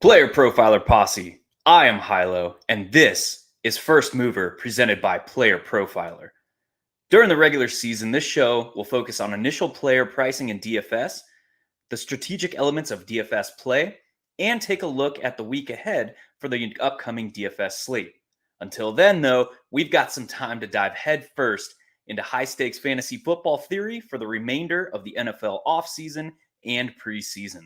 Player Profiler Posse, I am Hilow, and this is First Mover presented by Player Profiler. During the regular season, this show will focus on initial player pricing in DFS, the strategic elements of DFS play, and take a look at the week ahead for the upcoming DFS slate. Until then, though, we've got some time to dive headfirst into high-stakes fantasy football theory for the remainder of the NFL offseason and preseason.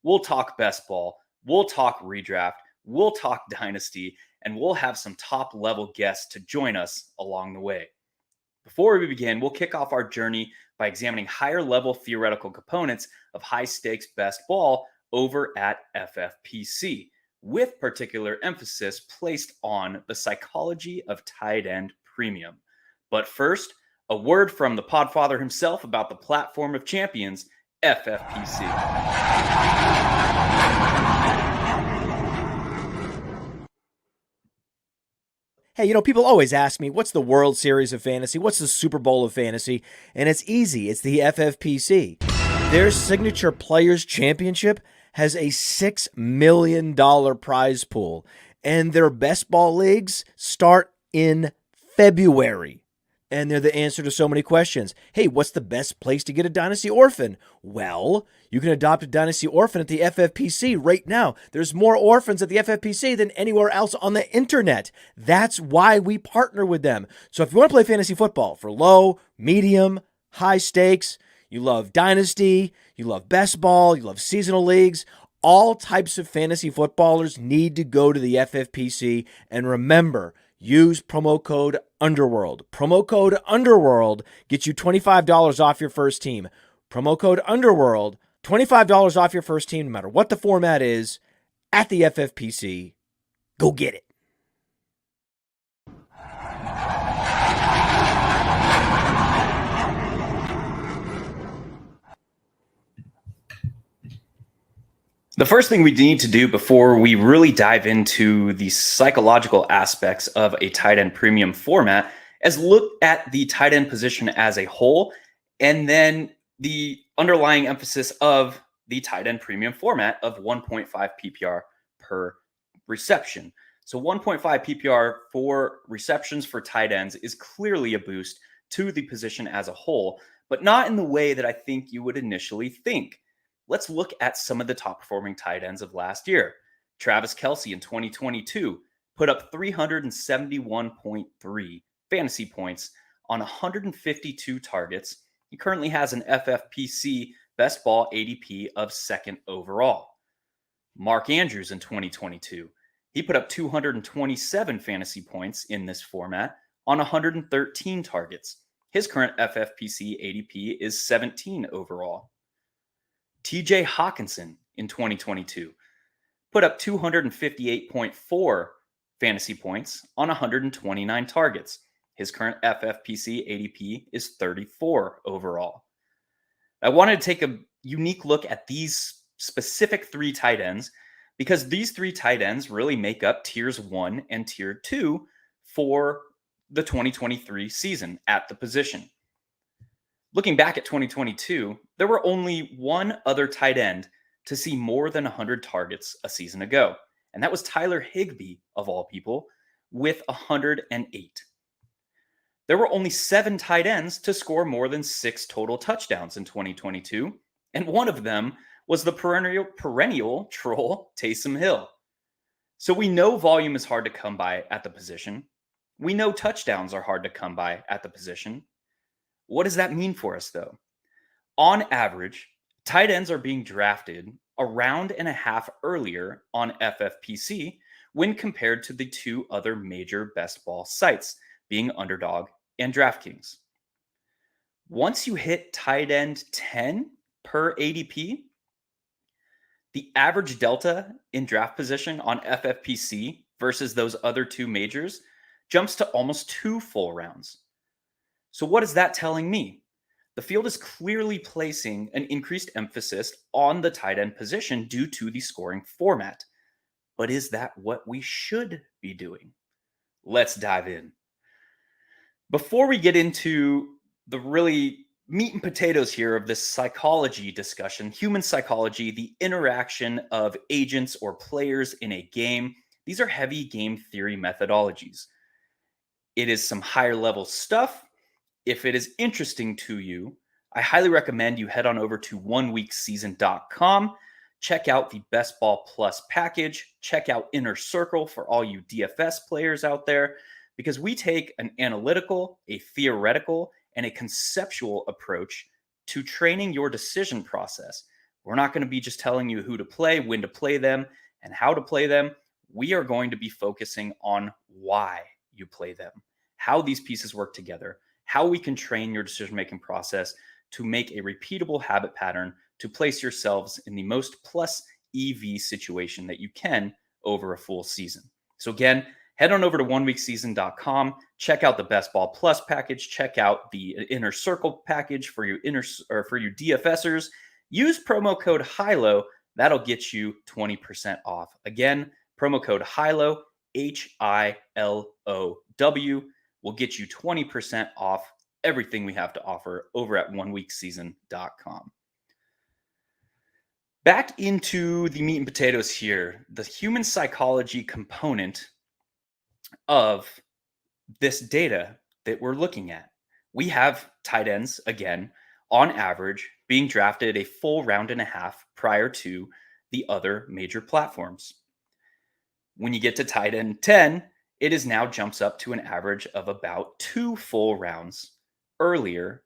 We'll talk best ball, we'll talk redraft, we'll talk dynasty, and we'll have some top-level guests to join us along the way. Before we begin, we'll kick off our journey by examining higher-level theoretical components of high-stakes best ball over at FFPC, with particular emphasis placed on the psychology of tight end premium. But first, a word from the Podfather himself about the platform of champions, FFPC. Hey, people always ask me, what's the World Series of Fantasy? What's the Super Bowl of Fantasy? And it's easy. It's the FFPC. Their signature Players Championship has a $6 million prize pool, and their best ball leagues start in February. And they're the answer to so many questions. Hey, what's the best place to get a Dynasty Orphan? Well, you can adopt a Dynasty Orphan at the FFPC right now. There's more orphans at the FFPC than anywhere else on the internet. That's why we partner with them. So if you want to play fantasy football for low, medium, high stakes, you love Dynasty, you love best ball, you love seasonal leagues, all types of fantasy footballers need to go to the FFPC. And remember, use promo code Underworld. Promo code Underworld gets you $25 off your first team. Promo code Underworld, $25 off your first team, no matter what the format is, at the FFPC. Go get it. The first thing we need to do before we really dive into the psychological aspects of a tight end premium format is look at the tight end position as a whole, and then the underlying emphasis of the tight end premium format of 1.5 PPR per reception. So 1.5 PPR for receptions for tight ends is clearly a boost to the position as a whole, but not in the way that I think you would initially think. Let's look at some of the top performing tight ends of last year. Travis Kelce in 2022 put up 371.3 fantasy points on 152 targets. He currently has an FFPC best ball ADP of second overall. Mark Andrews in 2022, he put up 227 fantasy points in this format on 113 targets. His current FFPC ADP is 17 overall. TJ Hawkinson in 2022 put up 258.4 fantasy points on 129 targets. His current FFPC ADP is 34 overall. I wanted to take a unique look at these specific three tight ends because these three tight ends really make up tiers 1 and tier 2 for the 2023 season at the position. Looking back at 2022, there were only one other tight end to see more than 100 targets a season ago, and that was Tyler Higbee, of all people, with 108. There were only 7 tight ends to score more than 6 total touchdowns in 2022, and one of them was the perennial troll Taysom Hill. So we know volume is hard to come by at the position. We know touchdowns are hard to come by at the position. What does that mean for us, though? On average, tight ends are being drafted a round and a half earlier on FFPC when compared to the two other major best ball sites, being Underdog and DraftKings. Once you hit tight end 10 per ADP, the average delta in draft position on FFPC versus those other two majors jumps to almost 2 full rounds. So what is that telling me? The field is clearly placing an increased emphasis on the tight end position due to the scoring format. But is that what we should be doing? Let's dive in. Before we get into the really meat and potatoes here of this psychology discussion, human psychology, the interaction of agents or players in a game. These are heavy game theory methodologies. It is some higher level stuff. If it is interesting to you, I highly recommend you head on over to oneweekseason.com. Check out the Best Ball Plus package. Check out Inner Circle for all you DFS players out there, because we take an analytical, a theoretical, and a conceptual approach to training your decision process. We're not going to be just telling you who to play, when to play them, and how to play them. We are going to be focusing on why you play them, how these pieces work together, how we can train your decision-making process to make a repeatable habit pattern to place yourselves in the most plus EV situation that you can over a full season. So again, head on over to oneweekseason.com, check out the Best Ball Plus package, check out the Inner Circle package for you DFSers. Use promo code Hilow. That'll get you 20% off. Again, promo code Hilow, Hilow, will get you 20% off everything we have to offer over at oneweekseason.com. Back into the meat and potatoes here, the human psychology component of this data that we're looking at. We have tight ends, again, on average, being drafted a full round and a half prior to the other major platforms. When you get to tight end 10, it is now jumps up to an average of about 2 full rounds earlier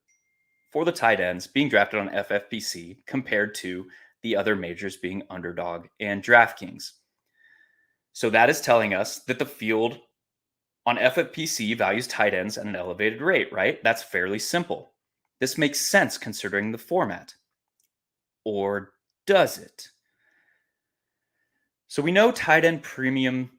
for the tight ends being drafted on FFPC compared to the other majors being Underdog and DraftKings. So that is telling us that the field on FFPC values tight ends at an elevated rate, right? That's fairly simple. This makes sense considering the format. Or does it? So we know tight end premium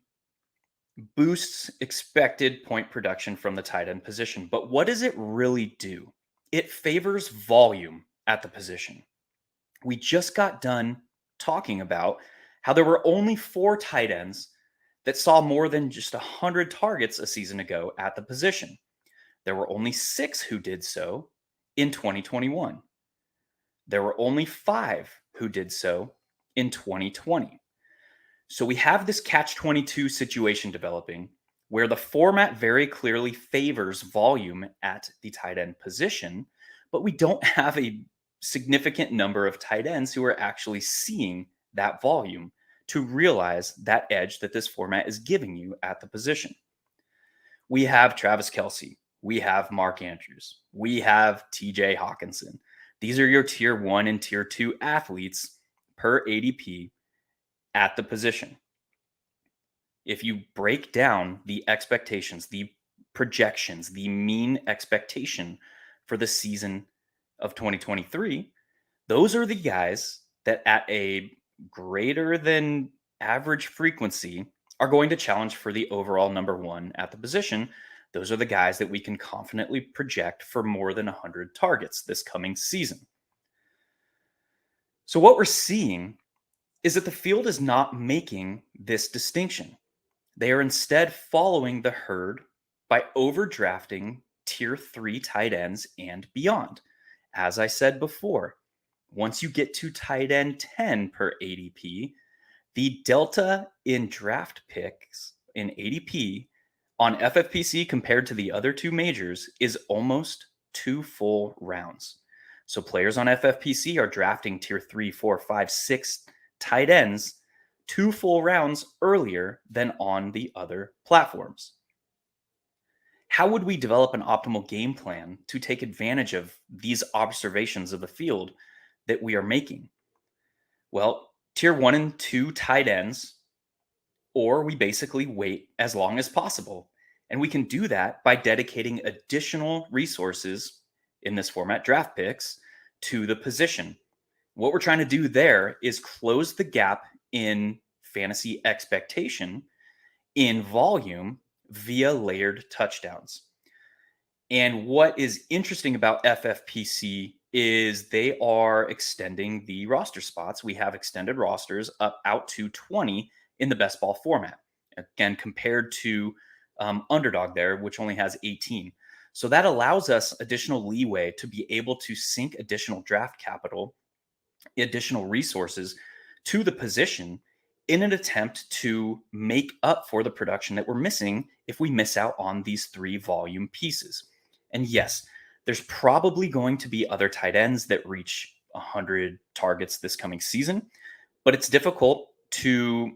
boosts expected point production from the tight end position, but what does it really do? It favors volume at the position. We just got done talking about how there were only 4 tight ends that saw more than just 100 targets a season ago at the position. There were only 6 who did so in 2021. There were only 5 who did so in 2020. So we have this catch-22 situation developing where the format very clearly favors volume at the tight end position, but we don't have a significant number of tight ends who are actually seeing that volume to realize that edge that this format is giving you at the position. We have Travis Kelce. We have Mark Andrews. We have TJ Hawkinson. These are your tier 1 and tier 2 athletes per ADP at the position. If you break down the expectations, the projections, the mean expectation for the season of 2023, those are the guys that at a greater than average frequency are going to challenge for the overall number 1 at the position. Those are the guys that we can confidently project for more than 100 targets this coming season. So what we're seeing is that the field is not making this distinction. They are instead following the herd by overdrafting tier 3 tight ends and beyond. As I said before, once you get to tight end 10 per ADP, the delta in draft picks in ADP on FFPC compared to the other 2 majors is almost 2 full rounds. So players on FFPC are drafting tier 3, 4, 5, 6 tight ends 2 full rounds earlier than on the other platforms. How would we develop an optimal game plan to take advantage of these observations of the field that we are making? Well, tier 1 and 2 tight ends, or we basically wait as long as possible. And we can do that by dedicating additional resources in this format, draft picks, to the position. What we're trying to do there is close the gap in fantasy expectation in volume via layered touchdowns. And what is interesting about FFPC is they are extending the roster spots. We have extended rosters up out to 20 in the best ball format. Again, compared to Underdog there, which only has 18. So that allows us additional leeway to be able to sink additional draft capital, additional resources to the position in an attempt to make up for the production that we're missing if we miss out on these 3 volume pieces. And yes, there's probably going to be other tight ends that reach 100 targets this coming season, but it's difficult to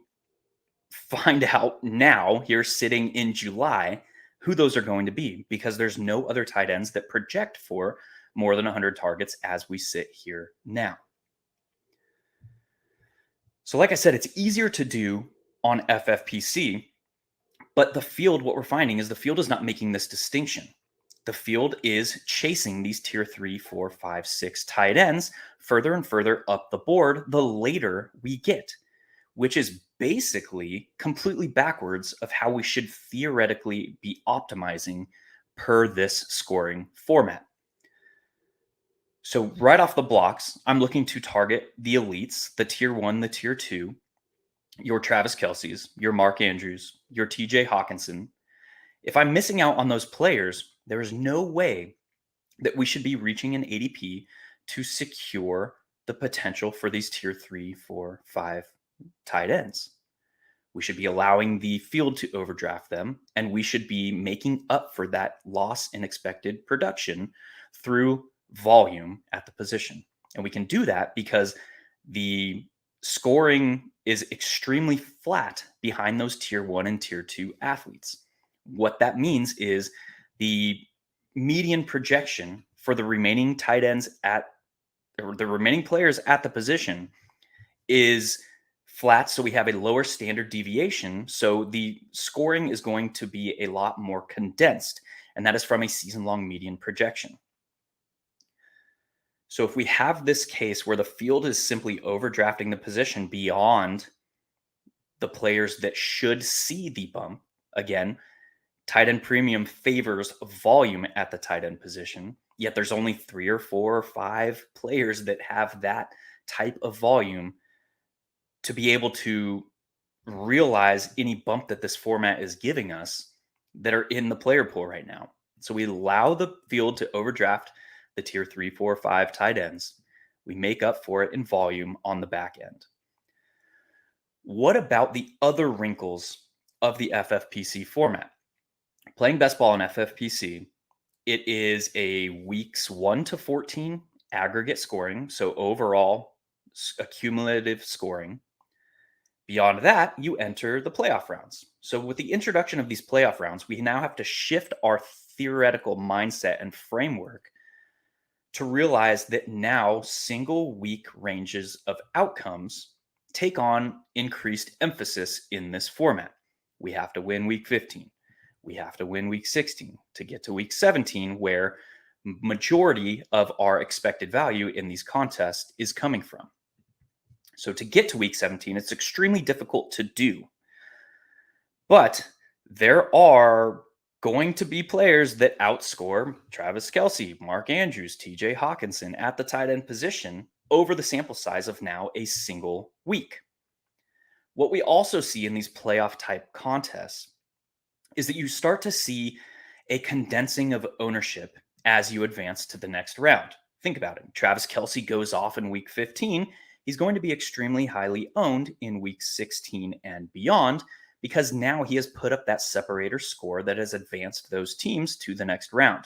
find out now, here sitting in July, who those are going to be, because there's no other tight ends that project for more than 100 targets as we sit here now. So like I said, it's easier to do on FFPC, but the field, what we're finding is the field is not making this distinction. The field is chasing these tier 3, 4, 5, 6 tight ends further and further up the board the later we get, which is basically completely backwards of how we should theoretically be optimizing per this scoring format. So right off the blocks, I'm looking to target the elites, the tier 1, the tier 2, your Travis Kelce's, your Mark Andrews, your TJ Hawkinson. If I'm missing out on those players, there is no way that we should be reaching an ADP to secure the potential for these tier 3, 4, 5 tight ends. We should be allowing the field to overdraft them, and we should be making up for that loss in expected production through volume at the position. And we can do that because the scoring is extremely flat behind those tier 1 and tier 2 athletes. What that means is the median projection for the remaining tight ends or the remaining players at the position is flat, so we have a lower standard deviation. So the scoring is going to be a lot more condensed, and that is from a season-long median projection. So if we have this case where the field is simply overdrafting the position beyond the players that should see the bump, again, tight end premium favors volume at the tight end position, yet there's only 3 or 4 or 5 players that have that type of volume to be able to realize any bump that this format is giving us that are in the player pool right now. So we allow the field to overdraft the tier 3, 4, 5 tight ends. We make up for it in volume on the back end. What about the other wrinkles of the FFPC format? Playing best ball in FFPC, it is a weeks 1 to 14 aggregate scoring. So overall accumulative scoring. Beyond that, you enter the playoff rounds. So with the introduction of these playoff rounds, we now have to shift our theoretical mindset and framework to realize that now single week ranges of outcomes take on increased emphasis in this format. We have to win week 15. We have to win week 16 to get to week 17, where majority of our expected value in these contests is coming from. So to get to week 17, it's extremely difficult to do. But there are going to be players that outscore Travis Kelce, Mark Andrews, TJ Hawkinson at the tight end position over the sample size of now a single week. What we also see in these playoff type contests is that you start to see a condensing of ownership as you advance to the next round. Think about it. Travis Kelce goes off in week 15. He's going to be extremely highly owned in week 16 and beyond, because now he has put up that separator score that has advanced those teams to the next round.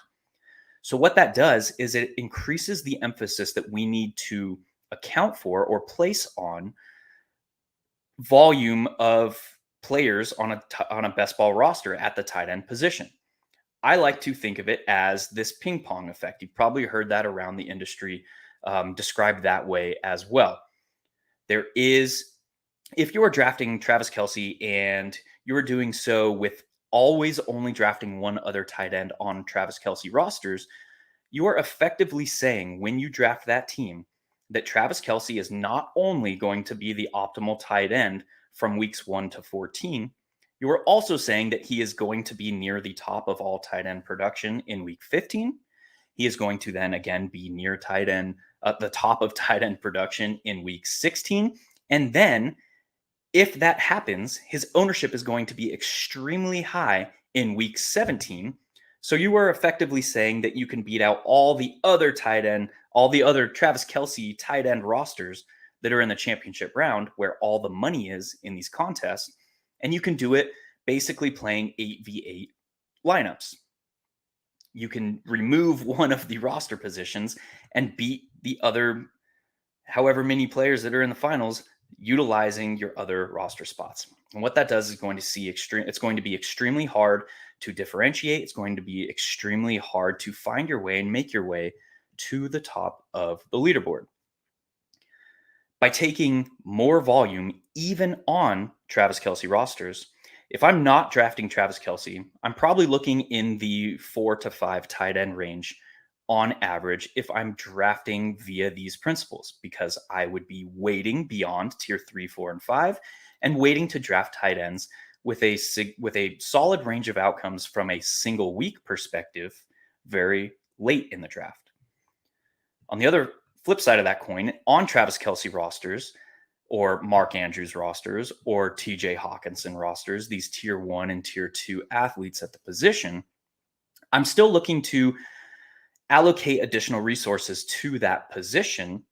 So what that does is it increases the emphasis that we need to account for or place on volume of players on a best ball roster at the tight end position. I like to think of it as this ping pong effect. You've probably heard that around the industry described that way as well. There is, if you are drafting Travis Kelce and you are doing so with always only drafting one other tight end on Travis Kelce rosters, you are effectively saying when you draft that team that Travis Kelce is not only going to be the optimal tight end from weeks 1 to 14, you are also saying that he is going to be near the top of all tight end production in week 15. He is going to then again be near tight end, the top of tight end production in week 16. And then if that happens, his ownership is going to be extremely high in week 17. So you were effectively saying that you can beat out all the other all the other Travis Kelce tight end rosters that are in the championship round where all the money is in these contests. And you can do it basically playing 8v8 lineups. You can remove one of the roster positions and beat the other however many players that are in the finals utilizing your other roster spots. And what that does is it's going to be extremely hard to differentiate. It's going to be extremely hard to find your way and make your way to the top of the leaderboard. By taking more volume, even on Travis Kelce rosters, if I'm not drafting Travis Kelce, I'm probably looking in the 4 to 5 tight end range on average if I'm drafting via these principles, because I would be waiting beyond tier 3, 4, and 5 and waiting to draft tight ends with a solid range of outcomes from a single week perspective very late in the draft. On the other flip side of that coin, on Travis Kelce rosters or Mark Andrews rosters or TJ Hawkinson rosters, these tier 1 and tier 2 athletes at the position, I'm still looking to allocate additional resources to that position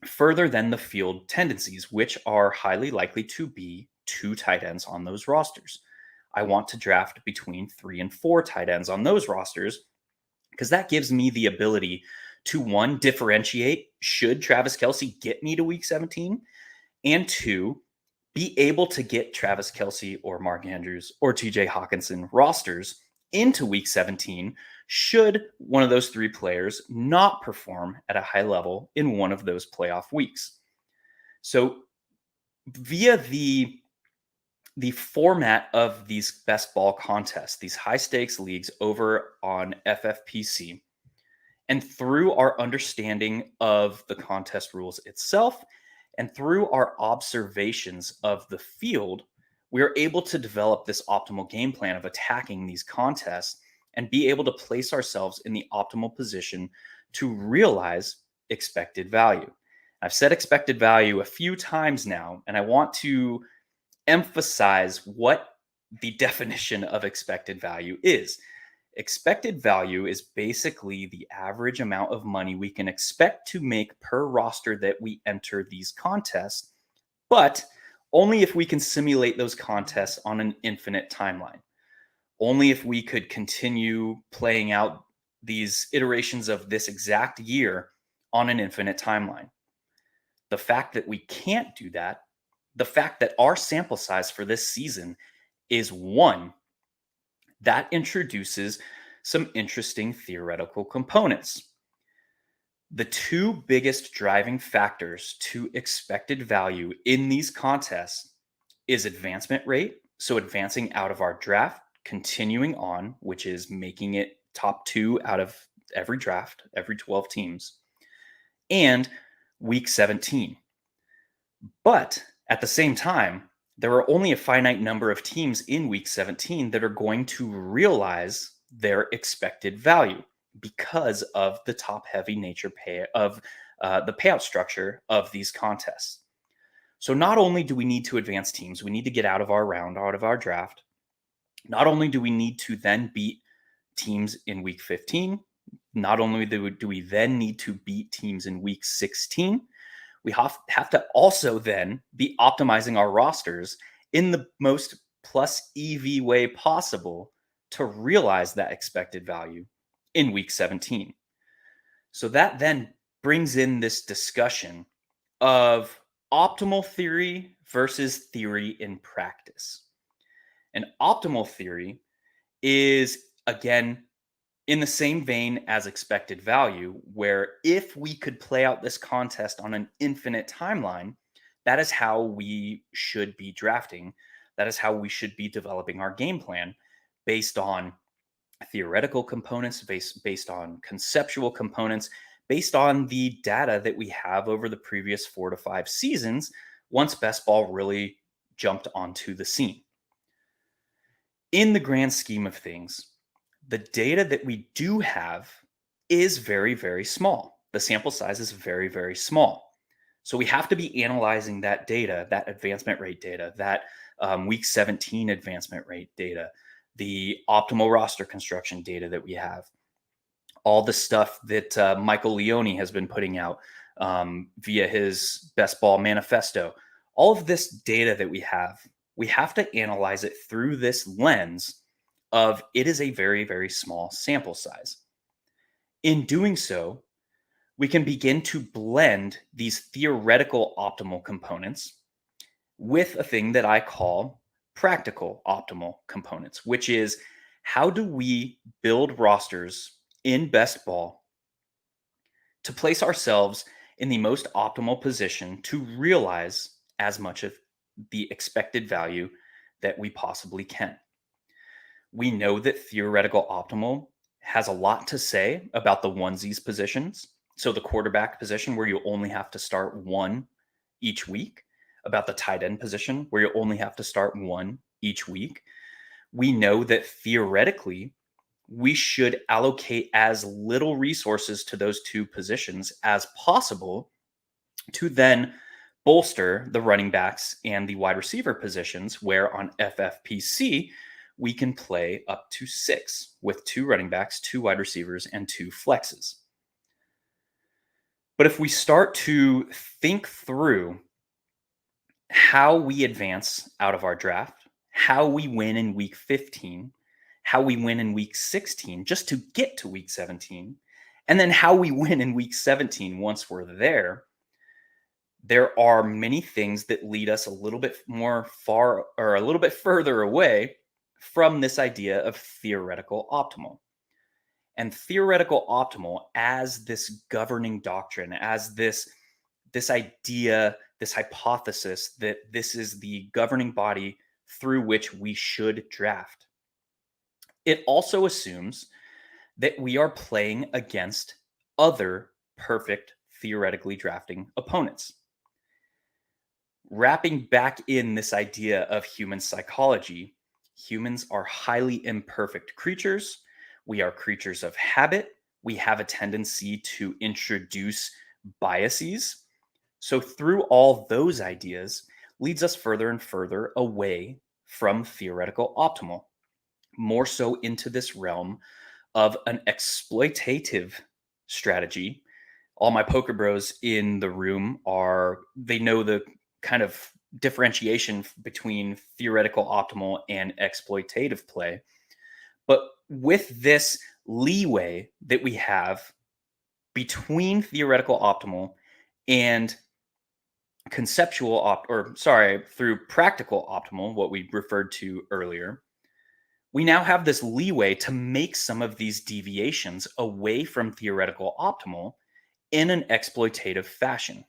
further than the field tendencies, which are highly likely to be 2 tight ends on those rosters. I want to draft between 3 and 4 tight ends on those rosters because that gives me the ability to, 1, differentiate should Travis Kelce get me to week 17, and 2, be able to get Travis Kelce or Mark Andrews or TJ Hawkinson rosters into week 17 should one of those 3 players not perform at a high level in one of those playoff weeks. So via the format of these best ball contests, these high stakes leagues over on FFPC, and through our understanding of the contest rules itself, and through our observations of the field, we are able to develop this optimal game plan of attacking these contests and be able to place ourselves in the optimal position to realize expected value. I've said expected value a few times now, and I want to emphasize what the definition of expected value is. Expected value is basically the average amount of money we can expect to make per roster that we enter these contests, but only if we can simulate those contests on an infinite timeline. Only if we could continue playing out these iterations of this exact year on an infinite timeline. The fact that we can't do that, the fact that our sample size for this season is 1, that introduces some interesting theoretical components. The 2 biggest driving factors to expected value in these contests is advancement rate, so advancing out of our draft, continuing on, which is making it top 2 out of every draft, every 12 teams, and week 17. But at the same time, there are only a finite number of teams in week 17 that are going to realize their expected value because of the top heavy nature of the payout structure of these contests. So not only do we need to advance teams, we need to get out of our round, out of our draft. Not only do we need to then beat teams in week 15, not only do we then need to beat teams in week 16, we have to also then be optimizing our rosters in the most plus EV way possible to realize that expected value in week 17. So that then brings in this discussion of optimal theory versus theory in practice. And optimal theory is, again, in the same vein as expected value, where if we could play out this contest on an infinite timeline, that is how we should be drafting. That is how we should be developing our game plan based on theoretical components, based on conceptual components, based on the data that we have over the previous 4 to 5 seasons once best ball really jumped onto the scene. In the grand scheme of things, the data that we do have is very, very small. The sample size is very, very small. So we have to be analyzing that data, that advancement rate data, that week 17 advancement rate data, the optimal roster construction data that we have, all the stuff that Michael Leone has been putting out via his best ball manifesto, all of this data that we have to analyze it through this lens of it is a very, very small sample size. In doing so, we can begin to blend these theoretical optimal components with a thing that I call practical optimal components, which is how do we build rosters in best ball to place ourselves in the most optimal position to realize as much of the expected value that we possibly can. We know that theoretical optimal has a lot to say about the onesies positions. So the quarterback position where you only have to start one each week, about the tight end position where you only have to start one each week. We know that theoretically, we should allocate as little resources to those two positions as possible to then bolster the running backs and the wide receiver positions, where on FFPC, we can play up to 6 with 2 running backs, 2 wide receivers, and 2 flexes. But if we start to think through how we advance out of our draft, how we win in week 15, how we win in week 16 just to get to week 17, and then how we win in week 17 once we're there, there are many things that lead us a little bit more far or a little bit further away from this idea of theoretical optimal. And theoretical optimal as this governing doctrine, as this idea, this hypothesis that this is the governing body through which we should draft. It also assumes that we are playing against other perfect theoretically drafting opponents. Wrapping back in this idea of human psychology, humans are highly imperfect creatures. We are creatures of habit. We have a tendency to introduce biases. So through all those ideas leads us further and further away from theoretical optimal, more so into this realm of an exploitative strategy. All my poker bros in the room they know the kind of differentiation between theoretical optimal and exploitative play. But with this leeway that we have between theoretical optimal and through practical optimal, what we referred to earlier, we now have this leeway to make some of these deviations away from theoretical optimal in an exploitative fashion.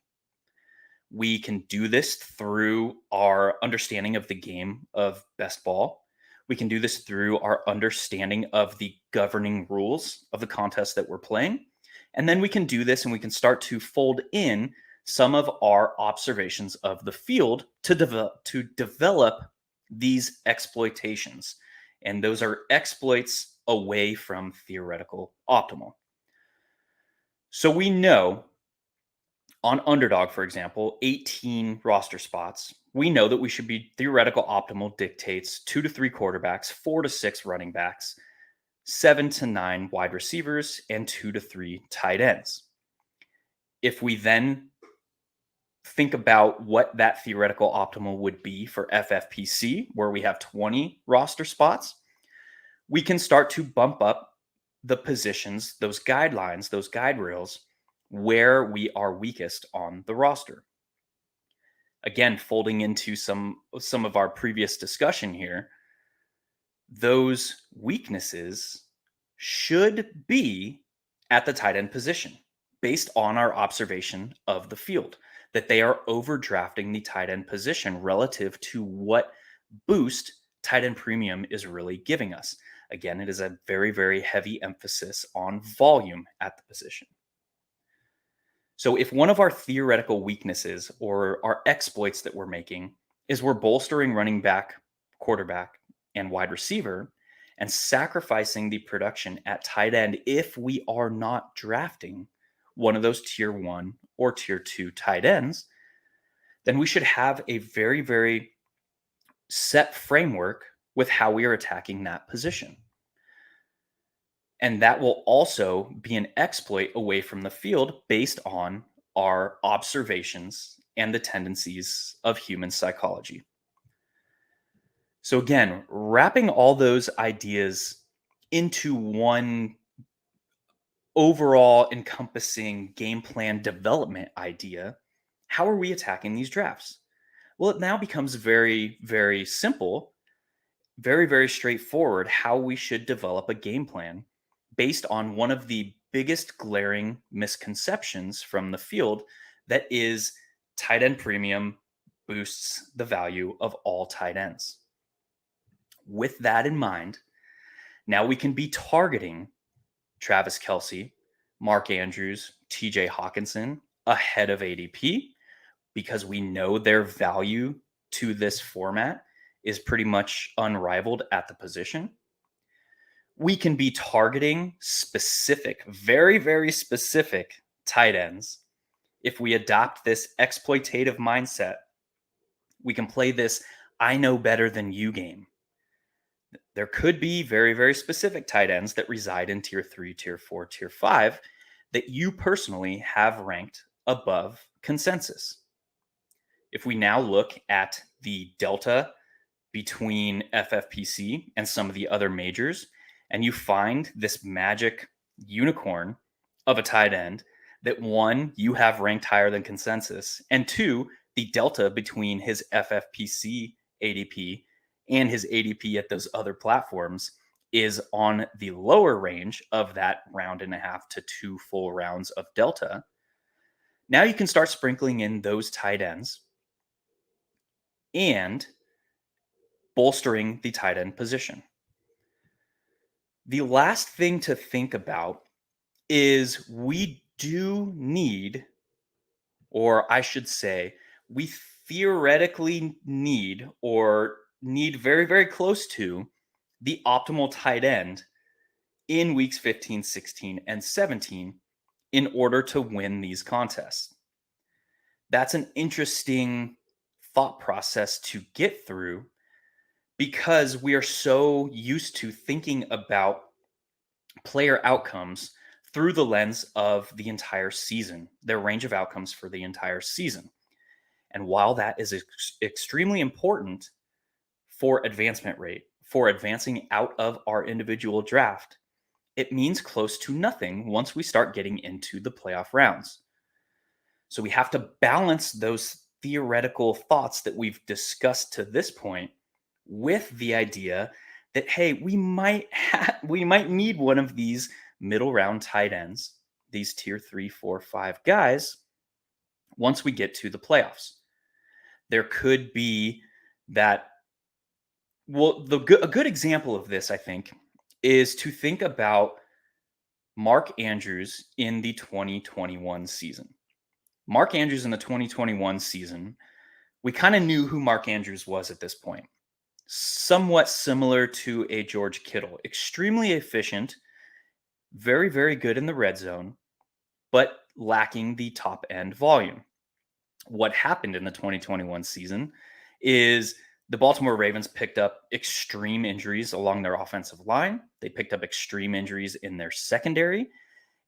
We can do this through our understanding of the game of best ball. We can do this through our understanding of the governing rules of the contest that we're playing. And then we can do this and we can start to fold in some of our observations of the field to develop these exploitations. And those are exploits away from theoretical optimal. So we know on underdog, for example, 18 roster spots, we know that we should be theoretical optimal dictates 2 to 3 quarterbacks, 4 to 6 running backs, 7 to 9 wide receivers, and 2 to 3 tight ends. If we then think about what that theoretical optimal would be for FFPC, where we have 20 roster spots, we can start to bump up the positions, those guidelines, those guide rails, where we are weakest on the roster. Again, folding into some of our previous discussion here, those weaknesses should be at the tight end position based on our observation of the field, that they are overdrafting the tight end position relative to what boost tight end premium is really giving us. Again, it is a very, very heavy emphasis on volume at the position. So if one of our theoretical weaknesses or our exploits that we're making is we're bolstering running back, quarterback, and wide receiver and sacrificing the production at tight end if we are not drafting one of those tier 1 or tier 2 tight ends, then we should have a very, very set framework with how we are attacking that position. And that will also be an exploit away from the field based on our observations and the tendencies of human psychology. So, again, wrapping all those ideas into one overall encompassing game plan development idea, how are we attacking these drafts? Well, it now becomes very, very simple, very, very straightforward how we should develop a game plan based on one of the biggest glaring misconceptions from the field, that is, tight end premium boosts the value of all tight ends. With that in mind, now we can be targeting Travis Kelce, Mark Andrews, TJ Hawkinson ahead of ADP because we know their value to this format is pretty much unrivaled at the position. We can be targeting specific, very, very specific tight ends. If we adopt this exploitative mindset, we can play this I know better than you game. There could be very, very specific tight ends that reside in tier 3, tier 4, tier 5 that you personally have ranked above consensus. If we now look at the delta between FFPC and some of the other majors, and you find this magic unicorn of a tight end that, one, you have ranked higher than consensus, and two, the delta between his FFPC ADP and his ADP at those other platforms is on the lower range of that round and a half to 2 full rounds of delta. Now you can start sprinkling in those tight ends and bolstering the tight end position. The last thing to think about is we do need, or I should say, we theoretically need, or need very, very close to, the optimal tight end in weeks 15, 16, and 17 in order to win these contests. That's an interesting thought process to get through because we are so used to thinking about player outcomes through the lens of the entire season, their range of outcomes for the entire season. And while that is extremely important for advancement rate, for advancing out of our individual draft, it means close to nothing once we start getting into the playoff rounds. So we have to balance those theoretical thoughts that we've discussed to this point with the idea that, hey, we might need one of these middle round tight ends, these tier 3, 4, 5 guys, once we get to the playoffs. There could be that. Well, a good example of this, I think, is to think about Mark Andrews in the 2021 season. Mark Andrews in the 2021 season, we kind of knew who Mark Andrews was at this point. Somewhat similar to a George Kittle, extremely efficient, very, very good in the red zone, but lacking the top end volume. What happened in the 2021 season is the Baltimore Ravens picked up extreme injuries along their offensive line. They picked up extreme injuries in their secondary,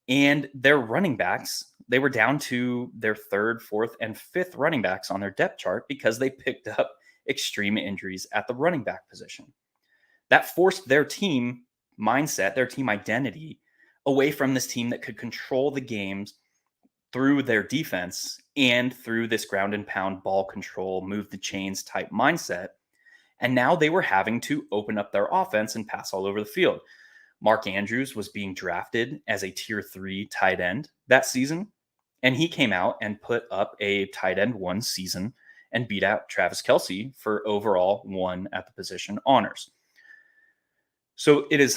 and their running backs, they were down to their third, fourth, and fifth running backs on their depth chart because they picked up extreme injuries at the running back position. That forced their team mindset, their team identity, away from this team that could control the games through their defense and through this ground and pound ball control, move the chains type mindset. And now they were having to open up their offense and pass all over the field. Mark Andrews was being drafted as a tier 3 tight end that season, and he came out and put up a tight end 1 season and beat out Travis Kelce for overall 1 at the position honors. So we'll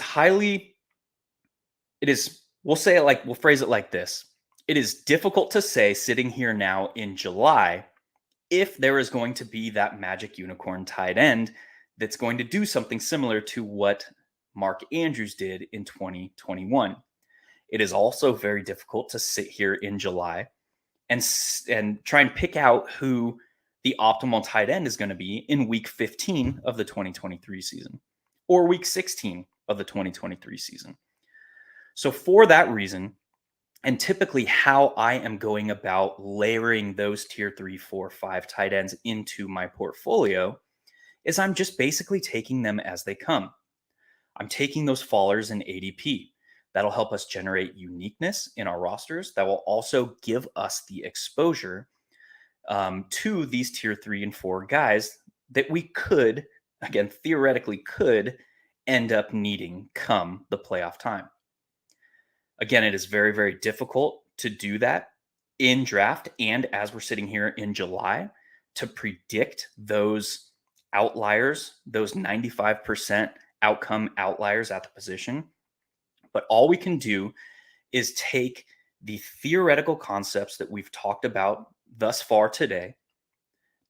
phrase it like this. It is difficult to say sitting here now in July if there is going to be that magic unicorn tight end that's going to do something similar to what Mark Andrews did in 2021. It is also very difficult to sit here in July and try and pick out who the optimal tight end is going to be in week 15 of the 2023 season or week 16 of the 2023 season. So for that reason, and typically how I am going about layering those tier 3, 4, 5 tight ends into my portfolio is I'm just basically taking them as they come. I'm taking those fallers in ADP. That'll help us generate uniqueness in our rosters. That will also give us the exposure to these tier 3 and 4 guys that we could, again, theoretically could end up needing come the playoff time. Again, it is very, very difficult to do that in draft and as we're sitting here in July to predict those outliers, those 95% outcome outliers at the position. But all we can do is take the theoretical concepts that we've talked about thus far today,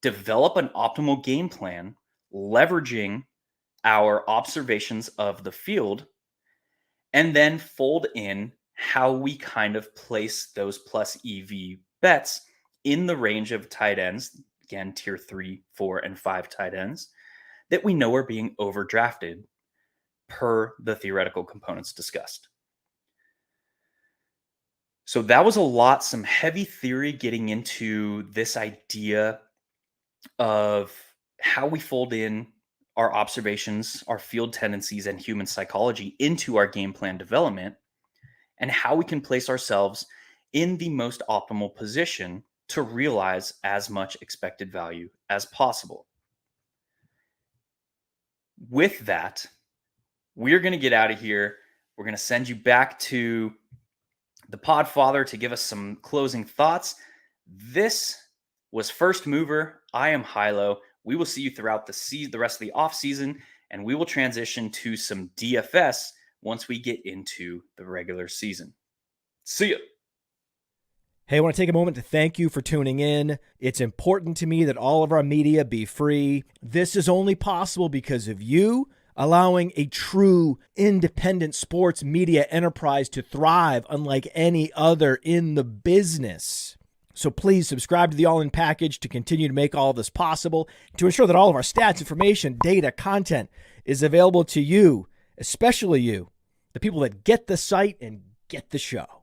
develop an optimal game plan, leveraging our observations of the field, and then fold in how we kind of place those plus EV bets in the range of tight ends, again, tier 3, 4, and 5 tight ends that we know are being overdrafted per the theoretical components discussed. So that was a lot, some heavy theory getting into this idea of how we fold in our observations, our field tendencies, and human psychology into our game plan development, and how we can place ourselves in the most optimal position to realize as much expected value as possible. With that, we're going to get out of here. We're going to send you back to the Podfather to give us some closing thoughts. This was First Mover. I am Hilow. We will see you throughout the rest of the off season, and we will transition to some DFS once we get into the regular season. See ya. Hey, I want to take a moment to thank you for tuning in. It's important to me that all of our media be free. This is only possible because of you allowing a true independent sports media enterprise to thrive unlike any other in the business. So please subscribe to the All In Package to continue to make all of this possible, to ensure that all of our stats, information, data, content is available to you, especially you, the people that get the site and get the show.